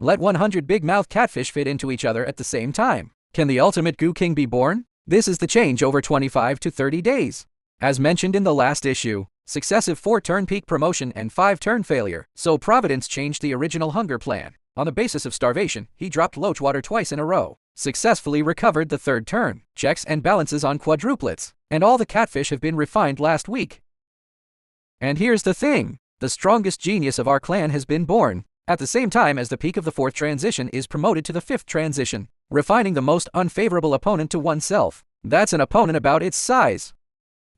Let 100 big-mouthed catfish fit into each other at the same time. Can the ultimate Goo King be born? This is the change over 25 to 30 days. As mentioned in the last issue, successive 4-turn peak promotion and 5-turn failure, so Providence changed the original hunger plan. On the basis of starvation, he dropped Loach water twice in a row, successfully recovered the 3rd turn, checks and balances on quadruplets, and all the catfish have been refined last week. And here's the thing, the strongest genius of our clan has been born, at the same time as the peak of the 4th transition is promoted to the 5th transition, refining the most unfavorable opponent to oneself. That's an opponent about its size.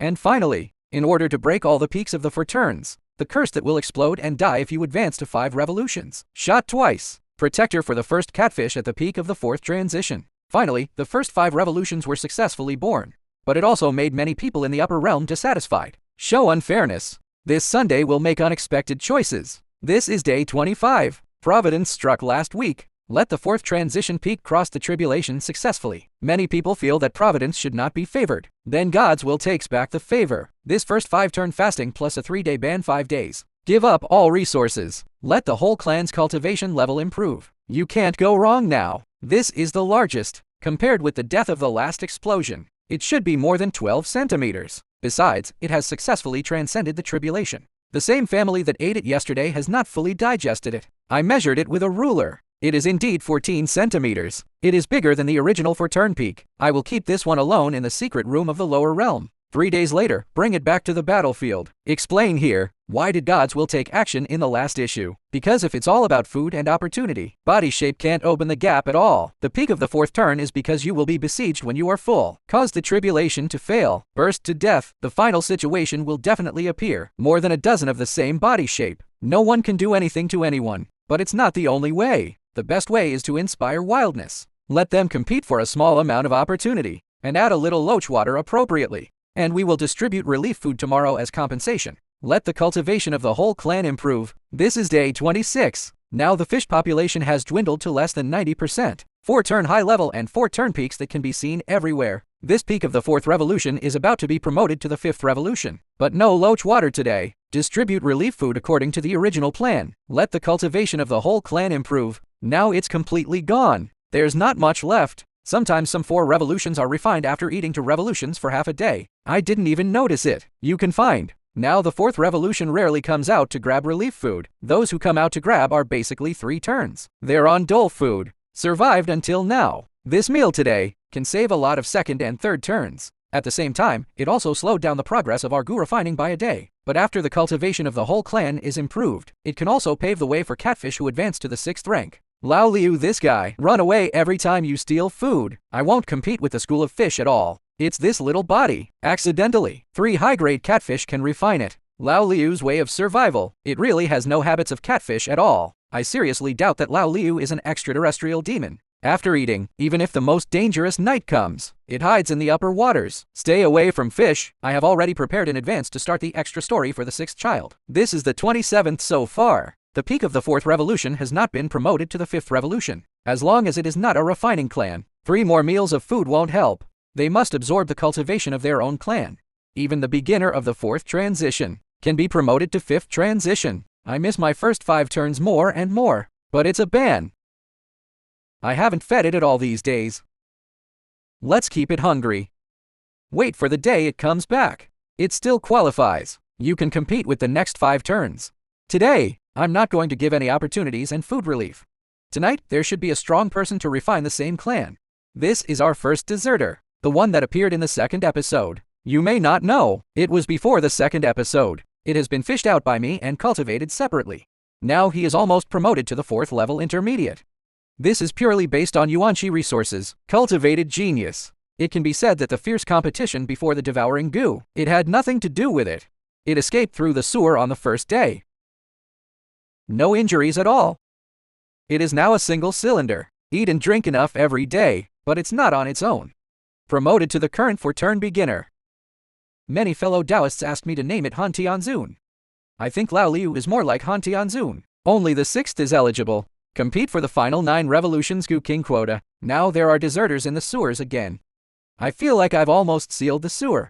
And finally, in order to break all the peaks of the 4 turns, the curse that will explode and die if you advance to 5 revolutions. Shot twice. Protector for the first catfish at the peak of the 4th transition. Finally, the first 5 revolutions were successfully born. But it also made many people in the upper realm dissatisfied. Show unfairness. This Sunday will make unexpected choices. This is day 25. Providence struck last week. Let the 4th transition peak cross the tribulation successfully. Many people feel that Providence should not be favored. Then God's will takes back the favor. This first 5-turn fasting plus a 3-day ban 5 days. Give up all resources. Let the whole clan's cultivation level improve. You can't go wrong now. This is the largest. Compared with the death of the last explosion, it should be more than 12 centimeters. Besides, it has successfully transcended the tribulation. The same family that ate it yesterday has not fully digested it. I measured it with a ruler. It is indeed 14 centimeters. It is bigger than the original 4-turn peak. I will keep this one alone in the secret room of the lower realm. 3 days later, bring it back to the battlefield. Explain here, why did God's will take action in the last issue? Because if it's all about food and opportunity, body shape can't open the gap at all. The peak of the 4th turn is because you will be besieged when you are full. Cause the tribulation to fail. Burst to death. The final situation will definitely appear. More than a dozen of the same body shape. No one can do anything to anyone. But it's not the only way. The best way is to inspire wildness. Let them compete for a small amount of opportunity, and add a little loach water appropriately. And we will distribute relief food tomorrow as compensation. Let the cultivation of the whole clan improve. This is day 26. Now the fish population has dwindled to less than 90%. 4-turn high level and 4-turn peaks that can be seen everywhere. This peak of the 4th revolution is about to be promoted to the 5th revolution. But no loach water today. Distribute relief food according to the original plan. Let the cultivation of the whole clan improve. Now it's completely gone. There's not much left. Sometimes some 4 revolutions are refined after eating 2 revolutions for half a day. I didn't even notice it. You can find. Now the 4th revolution rarely comes out to grab relief food. Those who come out to grab are basically 3 turns. They're on dole food. Survived until now. This meal today can save a lot of 2nd and 3rd turns. At the same time, it also slowed down the progress of our goo refining by a day. But after the cultivation of the whole clan is improved, it can also pave the way for catfish who advance to the 6th rank. Lao Liu, this guy. Run away every time you steal food. I won't compete with the school of fish at all. It's this little body. Accidentally. 3 high-grade catfish can refine it. Lao Liu's way of survival. It really has no habits of catfish at all. I seriously doubt that Lao Liu is an extraterrestrial demon. After eating, even if the most dangerous night comes, it hides in the upper waters. Stay away from fish. I have already prepared in advance to start the extra story for the 6th child. This is the 27th so far. The peak of the 4th revolution has not been promoted to the 5th revolution. As long as it is not a refining clan, 3 more meals of food won't help. They must absorb the cultivation of their own clan. Even the beginner of the 4th transition can be promoted to 5th transition. I miss my first 5 turns more and more, but it's a ban. I haven't fed it at all these days. Let's keep it hungry. Wait for the day it comes back. It still qualifies. You can compete with the next 5 turns. Today, I'm not going to give any opportunities and food relief. Tonight, there should be a strong person to refine the same clan. This is our first deserter, the one that appeared in the 2nd episode. You may not know, it was before the 2nd episode. It has been fished out by me and cultivated separately. Now he is almost promoted to the 4th level intermediate. This is purely based on Yuanqi resources, cultivated genius. It can be said that the fierce competition before the devouring goo, it had nothing to do with it. It escaped through the sewer on the first day. No injuries at all. It is now a single cylinder. Eat and drink enough every day, but it's not on its own. Promoted to the current 4-turn beginner. Many fellow Taoists asked me to name it Han Tianzun. I think Lao Liu is more like Han Tianzun. Only the 6th is eligible. Compete for the final 9 revolutions Goo King quota. Now there are deserters in the sewers again. I feel like I've almost sealed the sewer.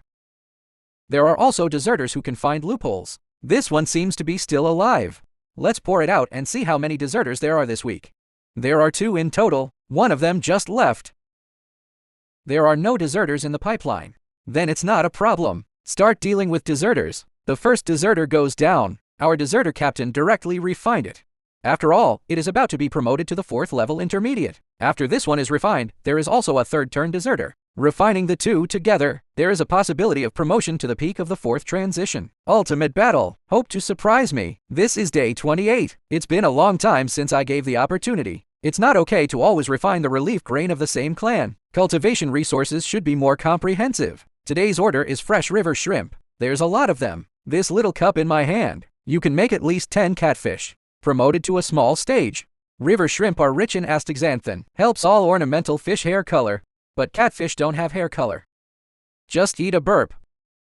There are also deserters who can find loopholes. This one seems to be still alive. Let's pour it out and see how many deserters there are this week. There are 2 in total, one of them just left. There are no deserters in the pipeline. Then it's not a problem. Start dealing with deserters. The first deserter goes down. Our deserter captain directly refined it. After all, it is about to be promoted to the 4th level intermediate. After this one is refined, there is also a 3rd turn deserter. Refining the 2 together, there is a possibility of promotion to the peak of the 4th transition. Ultimate battle. Hope to surprise me. This is day 28. It's been a long time since I gave the opportunity. It's not okay to always refine the relief grain of the same clan. Cultivation resources should be more comprehensive. Today's order is fresh river shrimp. There's a lot of them. This little cup in my hand. You can make at least 10 catfish. Promoted to a small stage. River shrimp are rich in astaxanthin. Helps all ornamental fish hair color. But catfish don't have hair color. Just eat a burp.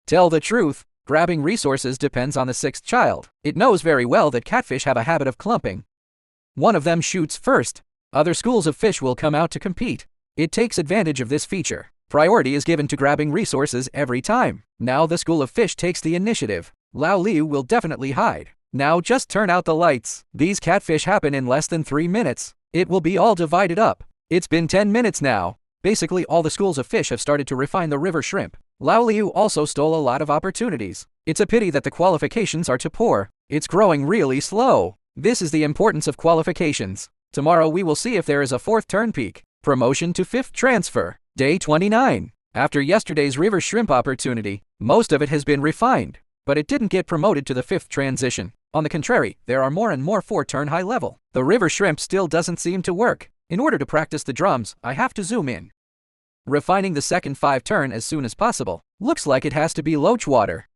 Tell the truth, grabbing resources depends on the 6th child. It knows very well that catfish have a habit of clumping. One of them shoots first. Other schools of fish will come out to compete. It takes advantage of this feature. Priority is given to grabbing resources every time. Now the school of fish takes the initiative. Lao Liu will definitely hide. Now just turn out the lights. These catfish happen in less than 3 minutes. It will be all divided up. It's been 10 minutes now. Basically all the schools of fish have started to refine the river shrimp. Lao Liu also stole a lot of opportunities. It's a pity that the qualifications are too poor. It's growing really slow. This is the importance of qualifications. Tomorrow we will see if there is a 4th turn peak. Promotion to 5th transfer. Day 29. After yesterday's river shrimp opportunity, most of it has been refined, but it didn't get promoted to the 5th transition. On the contrary, there are more and more 4-turn high level. The river shrimp still doesn't seem to work. In order to practice the drums, I have to zoom in. Refining the second 5-turn as soon as possible. Looks like it has to be loach water.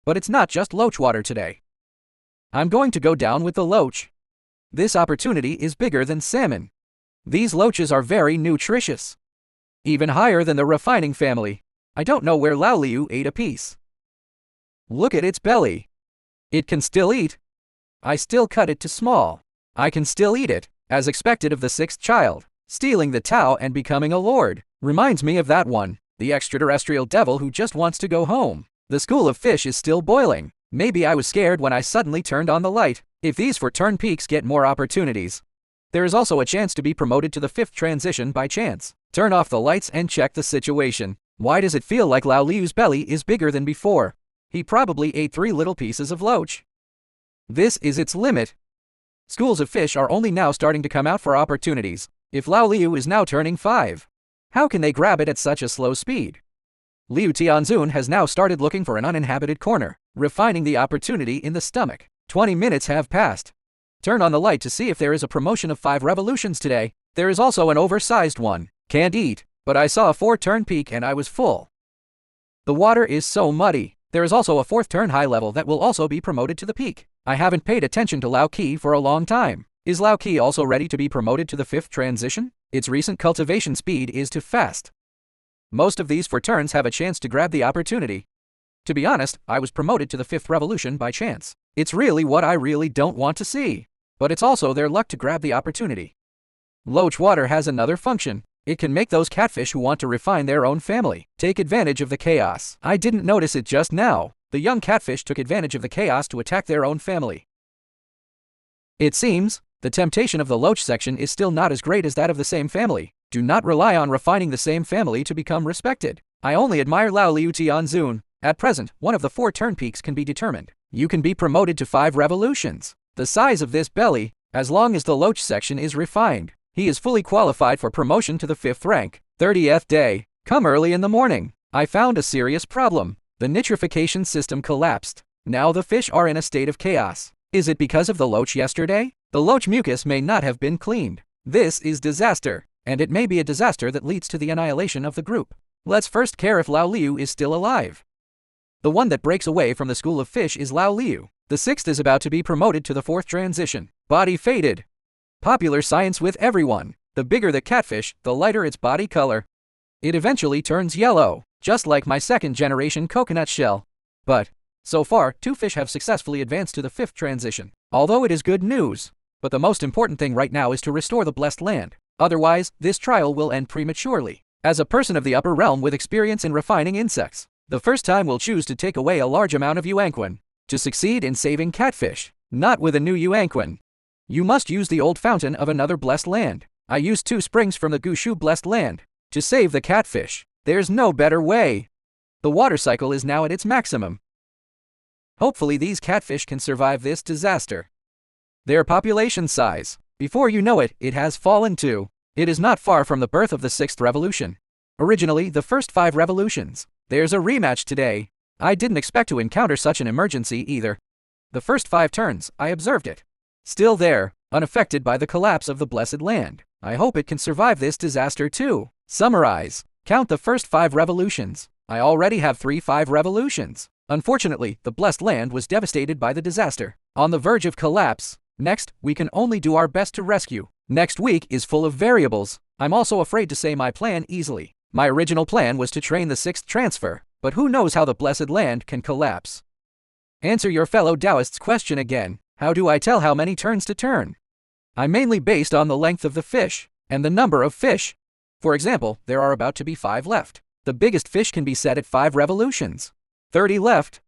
But it's not just loach water today. I'm going to go down with the loach. This opportunity is bigger than salmon. These loaches are very nutritious. Even higher than the refining family. I don't know where Lao Liu ate a piece. Look at its belly. It can still eat. I still cut it to small. I can still eat it, as expected of the 6th child. Stealing the Tao and becoming a lord. Reminds me of that one, the extraterrestrial devil who just wants to go home. The school of fish is still boiling. Maybe I was scared when I suddenly turned on the light. If these 4-turn peaks get more opportunities, there is also a chance to be promoted to the 5th transition by chance. Turn off the lights and check the situation. Why does it feel like Lao Liu's belly is bigger than before? He probably ate 3 little pieces of loach. This is its limit. Schools of fish are only now starting to come out for opportunities. If Lao Liu is now turning 5, how can they grab it at such a slow speed? Liu Tianzun has now started looking for an uninhabited corner, refining the opportunity in the stomach. 20 minutes have passed. Turn on the light to see if there is a promotion of 5 revolutions today. There is also an oversized one. Can't eat, but I saw a 4-turn peak and I was full. The water is so muddy. There is also a 4th turn high level that will also be promoted to the peak. I haven't paid attention to Lao Qi for a long time. Is Lao Qi also ready to be promoted to the 5th transition? Its recent cultivation speed is too fast. Most of these 4 turns have a chance to grab the opportunity. To be honest, I was promoted to the 5th revolution by chance. It's really what I really don't want to see. But it's also their luck to grab the opportunity. Loach water has another function. It can make those catfish who want to refine their own family take advantage of the chaos. I didn't notice it just now. The young catfish took advantage of the chaos to attack their own family. It seems, the temptation of the loach section is still not as great as that of the same family. Do not rely on refining the same family to become respected. I only admire Lao Liu Tianzun. At present, one of the 4-turn peaks can be determined. You can be promoted to 5 revolutions. The size of this belly, as long as the loach section is refined, he is fully qualified for promotion to the 5th rank. 30th day. Come early in the morning. I found a serious problem. The nitrification system collapsed. Now the fish are in a state of chaos. Is it because of the loach yesterday? The loach mucus may not have been cleaned. This is disaster, and it may be a disaster that leads to the annihilation of the group. Let's first care if Lao Liu is still alive. The one that breaks away from the school of fish is Lao Liu. The 6th is about to be promoted to the 4th transition. Body faded. Popular science with everyone. The bigger the catfish, the lighter its body color. It eventually turns yellow, just like my 2nd generation coconut shell. But, so far, 2 fish have successfully advanced to the 5th transition. Although it is good news. But the most important thing right now is to restore the blessed land. Otherwise, this trial will end prematurely. As a person of the upper realm with experience in refining insects, the first time will choose to take away a large amount of yuanquan. To succeed in saving catfish, not with a new yuanquan. You must use the old fountain of another blessed land. I used 2 springs from the Gushu blessed land to save the catfish. There's no better way. The water cycle is now at its maximum. Hopefully these catfish can survive this disaster. Their population size, before you know it, it has fallen too. It is not far from the birth of the 6th revolution. Originally the first 5 revolutions. There's a rematch today. I didn't expect to encounter such an emergency either. The first 5 turns, I observed it. Still there, unaffected by the collapse of the blessed land. I hope it can survive this disaster too. Summarize. Count the first 5 revolutions. I already have 5 revolutions. Unfortunately, the blessed land was devastated by the disaster. On the verge of collapse. Next, we can only do our best to rescue. Next week is full of variables. I'm also afraid to say my plan easily. My original plan was to train the 6th transfer, but who knows how the blessed land can collapse. Answer your fellow Taoist's question again. How do I tell how many turns to turn? I'm mainly based on the length of the fish and the number of fish. For example, there are about to be 5 left. The biggest fish can be set at 5 revolutions. 30 left.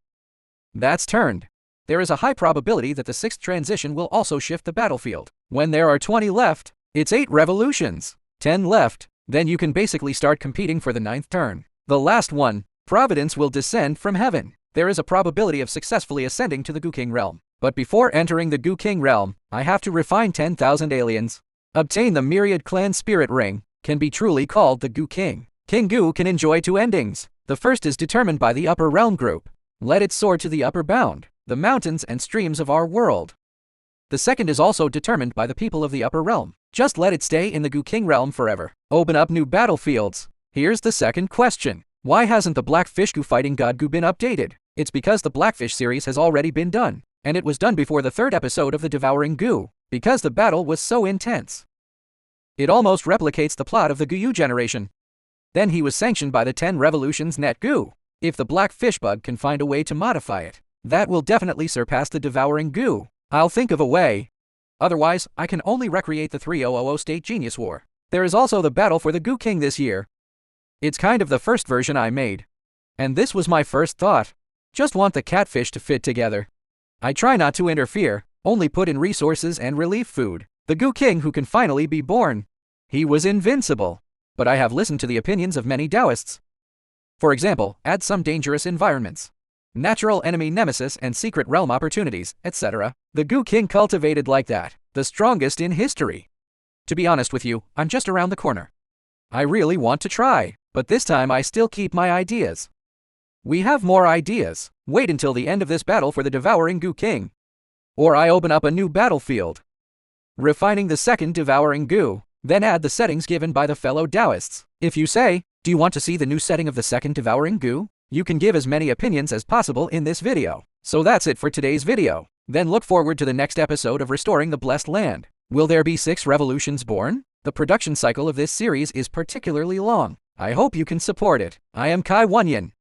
That's turned. There is a high probability that the 6th transition will also shift the battlefield. When there are 20 left, it's 8 revolutions. 10 left. Then you can basically start competing for the 9th turn. The last one, Providence will descend from heaven. There is a probability of successfully ascending to the Gu King realm. But before entering the Gu King realm, I have to refine 10,000 aliens. Obtain the Myriad Clan Spirit Ring, can be truly called the Gu King. King Gu can enjoy 2 endings. The first is determined by the upper realm group. Let it soar to the upper bound, the mountains and streams of our world. The second is also determined by the people of the upper realm. Just let it stay in the Gu King realm forever. Open up new battlefields. Here's the second question. Why hasn't the Blackfish Gu Fighting God Gu been updated? It's because the Blackfish series has already been done. And it was done before the 3rd episode of the Devouring Gu, because the battle was so intense. It almost replicates the plot of the Guyu generation. Then he was sanctioned by the 10 revolutions net Gu. If the black fish bug can find a way to modify it, that will definitely surpass the Devouring Gu. I'll think of a way. Otherwise, I can only recreate the 3000 State Genius War. There is also the battle for the Gu King this year. It's kind of the first version I made. And this was my first thought. Just want the catfish to fit together. I try not to interfere, only put in resources and relief food. The Gu King who can finally be born. He was invincible. But I have listened to the opinions of many Taoists. For example, add some dangerous environments, natural enemy nemesis and secret realm opportunities, etc. The Gu King cultivated like that, the strongest in history. To be honest with you, I'm just around the corner. I really want to try, but this time I still keep my ideas. We have more ideas. Wait until the end of this battle for the Devouring Gu King. Or I open up a new battlefield. Refining the 2nd Devouring Gu, then add the settings given by the fellow Taoists. If you say, do you want to see the new setting of the 2nd Devouring Gu? You can give as many opinions as possible in this video. So that's it for today's video. Then look forward to the next episode of Restoring the Blessed Land. Will there be 6 revolutions born? The production cycle of this series is particularly long. I hope you can support it. I am Kai Wonyan.